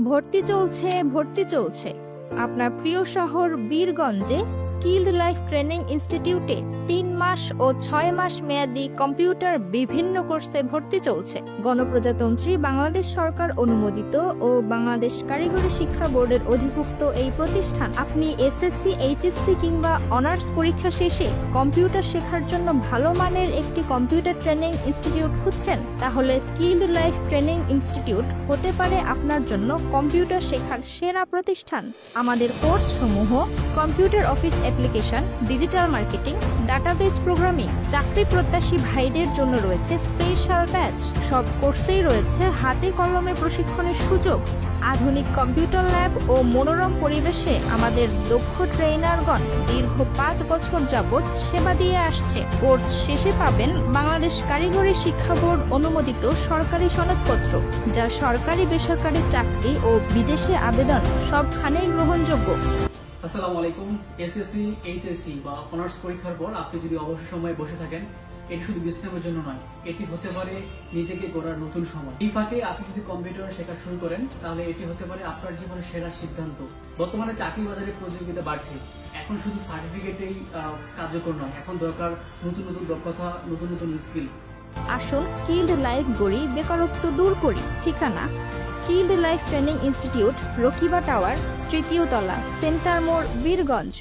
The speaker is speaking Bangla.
ভর্তি চলছে আপনার প্রিয় শহর বীরগঞ্জে স্কিলড লাইফ ট্রেনিং ইনস্টিটিউটে 3 মাস ও 6 মাস মেয়াদী কম্পিউটার বিভিন্ন কোর্সে ভর্তি চলছে। গণপ্রজাতন্ত্রী বাংলাদেশ সরকার অনুমোদিত ও বাংলাদেশ কারিগরি শিক্ষা বোর্ডের অধিভুক্ত এই প্রতিষ্ঠান। আপনি এসএসসি, এইচএসসি কিংবা অনার্স পরীক্ষা শেষে কম্পিউটার শেখার জন্য ভালো মানের একটি কম্পিউটার ট্রেনিং ইনস্টিটিউট খুঁজছেন? তাহলে স্কিলড লাইফ ট্রেনিং ইনস্টিটিউট হতে পারে আপনার জন্য কম্পিউটার শেখার সেরা প্রতিষ্ঠান। আমাদের কোর্স সমূহ computer office application, digital marketing, database programming. চাকরি প্রত্যাশী ভাইদের জন্য রয়েছে স্পেশাল ব্যাচ। সব কোর্সেই রয়েছে হাতে কলমে প্রশিক্ষণের সুযোগ। আধুনিক কম্পিউটার ল্যাব ও মনোরম পরিবেশে আমাদের দক্ষ ট্রেইনারগণ দীর্ঘ 5 বছর যাবৎ সেবা দিয়ে আসছে। কোর্স শেষে পাবেন বাংলাদেশ কারিগরি শিক্ষা বোর্ড অনুমোদিত সরকারি সনদপত্র, যা সরকারি বেসরকারি চাকরি ও বিদেশে আবেদন সবখানেই গ্রহণযোগ্য। আসসালামু আলাইকুম। এসএসসি, এইচএসসি বা অনার্স পরীক্ষার পর আপনি যদি অবসর সময়ে বসে থাকেন, এটি শুধু বিশ্রামের জন্য নয়, এটি হতে পারে নিজেকে গড়ার নতুন সময়। এই ফাঁকে আপনি যদি কম্পিউটার শেখা শুরু করেন, তাহলে এটি হতে পারে আপনার জীবনের সেরা সিদ্ধান্ত। বর্তমানে চাকরি বাজারে প্রতিযোগিতা বাড়ছে। এখন শুধু সার্টিফিকেটেই কার্যকর নয়, এখন দরকার নতুন নতুন দক্ষতা, নতুন নতুন স্কিল। আসুন স্কিলড লাইফ গড়ি, বেকারত্ব দূর করি। ঠিকানা: skilled life training institute, Rakiba tower, 3য় তলা, সেন্টার মোড়, বীরগঞ্জ।